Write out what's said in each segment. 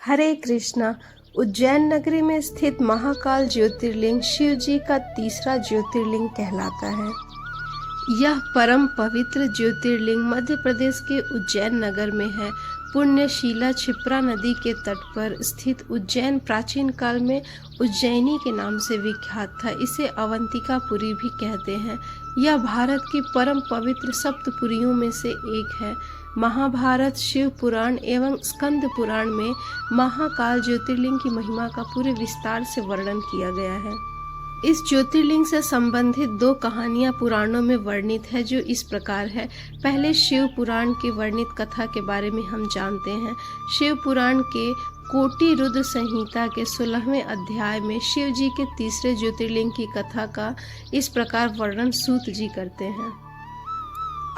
हरे कृष्णा। उज्जैन नगरी में स्थित महाकाल ज्योतिर्लिंग शिव जी का तीसरा ज्योतिर्लिंग कहलाता है। यह परम पवित्र ज्योतिर्लिंग मध्य प्रदेश के उज्जैन नगर में है। पुण्यशीला क्षिप्रा नदी के तट पर स्थित उज्जैन प्राचीन काल में उज्जैनी के नाम से विख्यात था। इसे अवंतिकापुरी भी कहते हैं। यह भारत की परम पवित्र सप्तपुरियों में से एक है। महाभारत, शिव पुराण एवं स्कंद पुराण में महाकाल ज्योतिर्लिंग की महिमा का पूरे विस्तार से वर्णन किया गया है। इस ज्योतिर्लिंग से संबंधित दो कहानियां पुराणों में वर्णित है, जो इस प्रकार है। पहले शिव पुराण की वर्णित कथा के बारे में हम जानते हैं। शिव पुराण के कोटि रुद्र संहिता के 16वें अध्याय में शिव जी के तीसरे ज्योतिर्लिंग की कथा का इस प्रकार वर्णन सूत जी करते हैं।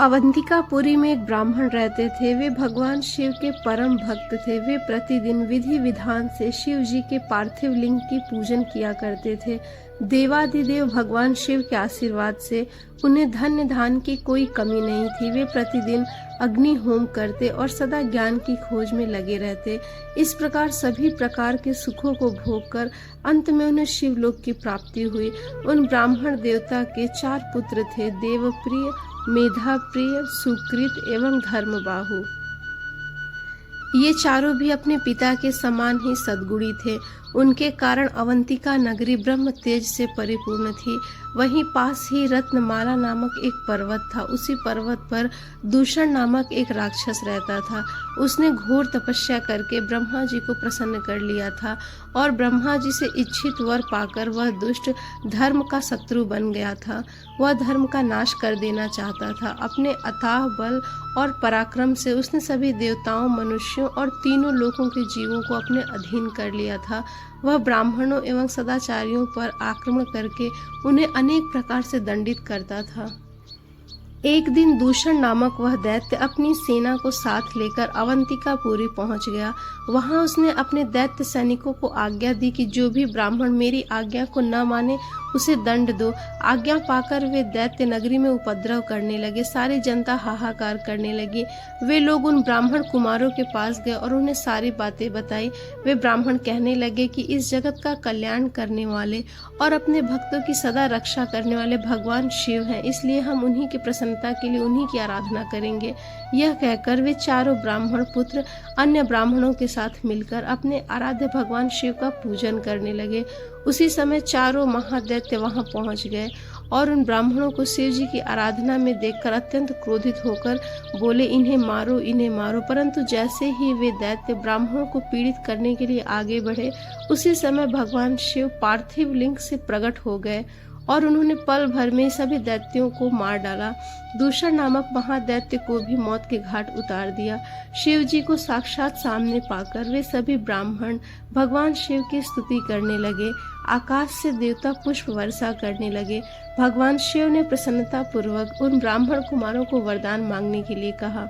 अवंतिकापुरी में एक ब्राह्मण रहते थे। वे भगवान शिव के परम भक्त थे। वे प्रतिदिन विधि विधान से शिव जी के पार्थिव लिंग की पूजन किया करते थे। देवादिदेव भगवान शिव के आशीर्वाद से उन्हें धन्य धान की कोई कमी नहीं थी। वे प्रतिदिन अग्नि होम करते और सदा ज्ञान की खोज में लगे रहते। इस प्रकार सभी प्रकार के सुखों को भोग कर अंत में उन्हें शिवलोक की प्राप्ति हुई। उन ब्राह्मण देवता के 4 पुत्र थे: देवप्रिय, मेधाप्रिय, सुकृत एवं धर्मबाहु। ये चारों भी अपने पिता के समान ही सद्गुणी थे। उनके कारण अवंतिका नगरी ब्रह्म तेज से परिपूर्ण थी। वहीं पास ही रत्नमाला नामक एक पर्वत था। उसी पर्वत पर दूषण नामक एक राक्षस रहता था। उसने घोर तपस्या करके ब्रह्मा जी को प्रसन्न कर लिया था और ब्रह्मा जी से इच्छित वर पाकर वह दुष्ट धर्म का शत्रु बन गया था। वह धर्म का नाश कर देना चाहता था। अपने अथाह बल और पराक्रम से उसने सभी देवताओं, मनुष्यों और तीनों लोकों के जीवों को अपने अधीन कर लिया था। वह ब्राह्मणों एवं सदाचारियों पर आक्रमण करके उन्हें अनेक प्रकार से दंडित करता था। एक दिन दूषण नामक वह दैत्य अपनी सेना को साथ लेकर अवंतिकापुरी पहुंच गया। वहां उसने अपने दैत्य सैनिकों को आज्ञा दी कि जो भी ब्राह्मण मेरी आज्ञा को न माने उसे दंड दो। आज्ञा पाकर वे दैत्य नगरी में उपद्रव करने लगे। सारी जनता हाहाकार करने लगी। वे लोग उन ब्राह्मण कुमारों के पास गए और उन्हें सारी बातें बताई। वे ब्राह्मण कहने लगे कि इस जगत का कल्याण करने वाले और अपने भक्तों की सदा रक्षा करने वाले भगवान शिव हैं, इसलिए हम उन्हीं की प्रसन्नता के लिए उन्हीं की आराधना करेंगे। यह कहकर वे चारों ब्राह्मण पुत्र अन्य ब्राह्मणों के साथ मिलकर अपने आराध्य भगवान शिव का पूजन करने लगे। उसी समय चारों महादैत्य वहां पहुंच गए और उन ब्राह्मणों को शिव जी की आराधना में देखकर अत्यंत क्रोधित होकर बोले, इन्हें मारो, इन्हें मारो। परंतु जैसे ही वे दैत्य ब्राह्मणों को पीड़ित करने के लिए आगे बढ़े, उसी समय भगवान शिव पार्थिव लिंग से प्रकट हो गए और उन्होंने पल भर में सभी दैत्यों को मार डाला। दूषण नामक महादैत्य को भी मौत के घाट उतार दिया। शिव जी को साक्षात सामने पाकर वे सभी ब्राह्मण भगवान शिव की स्तुति करने लगे। आकाश से देवता पुष्प वर्षा करने लगे। भगवान शिव ने प्रसन्नता पूर्वक उन ब्राह्मण कुमारों को वरदान मांगने के लिए कहा।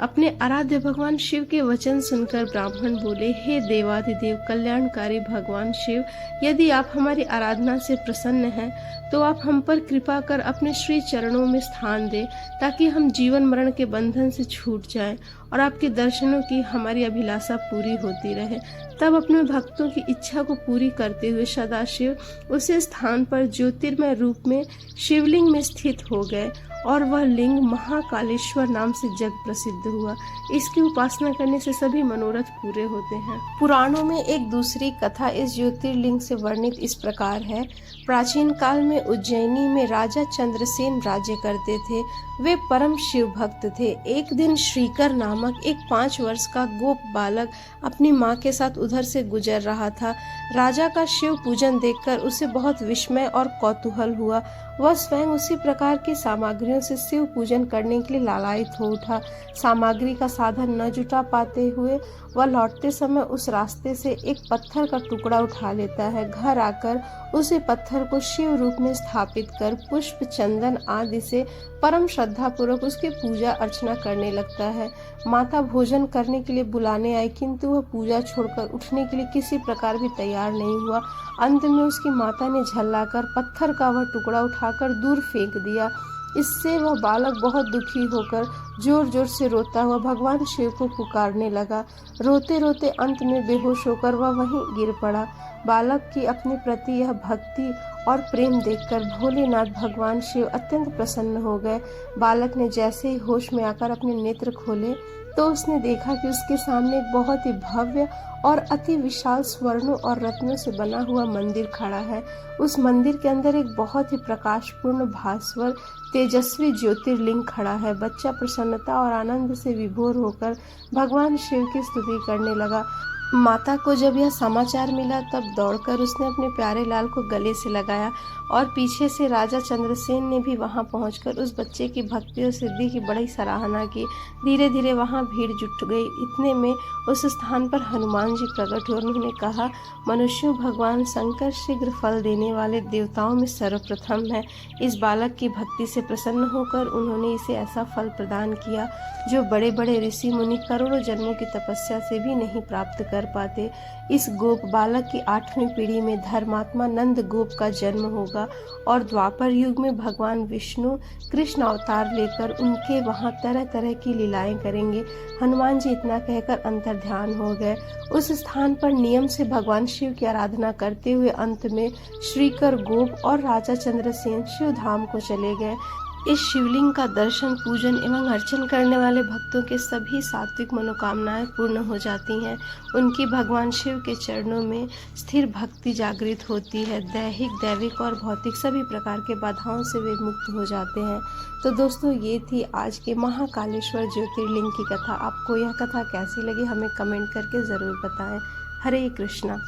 अपने आराध्य भगवान शिव के वचन सुनकर ब्राह्मण बोले, हे देवाधिदेव कल्याणकारी भगवान शिव, यदि आप हमारी आराधना से प्रसन्न हैं तो आप हम पर कृपा कर अपने श्री चरणों में स्थान दें, ताकि हम जीवन मरण के बंधन से छूट जाएं और आपके दर्शनों की हमारी अभिलाषा पूरी होती रहे। तब अपने भक्तों की इच्छा को पूरी करते हुए सदाशिव उसी स्थान पर ज्योतिर्मय रूप में शिवलिंग में स्थित हो गए और वह लिंग महाकालेश्वर नाम से जग प्रसिद्ध हुआ। इसकी उपासना करने से सभी मनोरथ पूरे होते हैं। पुराणों में एक दूसरी कथा इस ज्योतिर्लिंग से वर्णित इस प्रकार है। प्राचीन काल में उज्जैनी में राजा चंद्रसेन राज्य करते थे। वे परम शिव भक्त थे। एक दिन श्रीकर नामक एक 5 वर्ष का गोप बालक अपनी माँ के साथ उधर से गुजर रहा था। राजा का शिव पूजन देखकर उसे बहुत विस्मय और कौतूहल हुआ। वह स्वयं उसी प्रकार की सामग्रियों से शिव पूजन करने के लिए लालायित हो उठा। सामग्री का साधन न जुटा पाते हुए वह लौटते समय उस रास्ते से एक पत्थर का टुकड़ा उठा लेता है। घर आकर उसी पत्थर को शिव रूप में स्थापित कर पुष्प, चंदन आदि से परम श्रद्धा पूर्वक उसकी पूजा अर्चना करने लगता है। माता भोजन करने के लिए बुलाने आई, किंतु वह पूजा छोड़कर उठने के लिए किसी प्रकार भी तैयार नहीं हुआ। अंत में उसकी माता ने झल्लाकर पत्थर का वह टुकड़ा उठाकर दूर फेंक दिया। इससे वह बालक बहुत दुखी होकर जोर जोर से रोता हुआ भगवान शिव को पुकारने लगा। रोते रोते अंत में बेहोश होकर वह वहीं गिर पड़ा। बालक की अपने प्रति यह भक्ति और प्रेम देखकर भोलेनाथ भगवान शिव अत्यंत प्रसन्न हो गए। बालक ने जैसे ही होश में आकर अपने नेत्र खोले तो उसने देखा कि उसके सामने एक बहुत ही भव्य और अति विशाल स्वर्णों और रत्नों से बना हुआ मंदिर खड़ा है। उस मंदिर के अंदर एक बहुत ही प्रकाशपूर्ण भास्वर तेजस्वी ज्योतिर्लिंग खड़ा है। बच्चा प्रसन्नता और आनंद से विभोर होकर भगवान शिव की स्तुति करने लगा। माता को जब यह समाचार मिला तब दौड़कर उसने अपने प्यारे लाल को गले से लगाया और पीछे से राजा चंद्रसेन ने भी वहां पहुंचकर उस बच्चे की भक्ति और सिद्धि की बड़ी सराहना की। धीरे धीरे वहां भीड़ जुट गई। इतने में उस स्थान पर हनुमान जी प्रकट हुए और उन्होंने कहा, मनुष्यों भगवान शंकर शीघ्र फल देने वाले देवताओं में सर्वप्रथम है। इस बालक की भक्ति से प्रसन्न होकर उन्होंने इसे ऐसा फल प्रदान किया जो बड़े बड़े ऋषि मुनि करोड़ों जन्मों की तपस्या से भी नहीं प्राप्त कर पाते। इस गोप बालक की 8वीं पीढ़ी में धर्मात्मा नंद गोप का जन्म होगा और द्वापर युग में भगवान विष्णु कृष्ण अवतार लेकर उनके वहां तरह तरह की लीलाएं करेंगे। हनुमान जी इतना कहकर अंतर्ध्यान हो गए। उस स्थान पर नियम से भगवान शिव की आराधना करते हुए अंत में श्रीकर गोप और राजा चंद्रसेन शिव धाम को चले गए। इस शिवलिंग का दर्शन, पूजन एवं अर्चन करने वाले भक्तों के सभी सात्विक मनोकामनाएं पूर्ण हो जाती हैं। उनकी भगवान शिव के चरणों में स्थिर भक्ति जागृत होती है। दैहिक, दैविक और भौतिक सभी प्रकार के बाधाओं से वे मुक्त हो जाते हैं। तो दोस्तों, ये थी आज के महाकालेश्वर ज्योतिर्लिंग की कथा। आपको यह कथा कैसी लगी हमें कमेंट करके ज़रूर बताएं। हरे कृष्णा।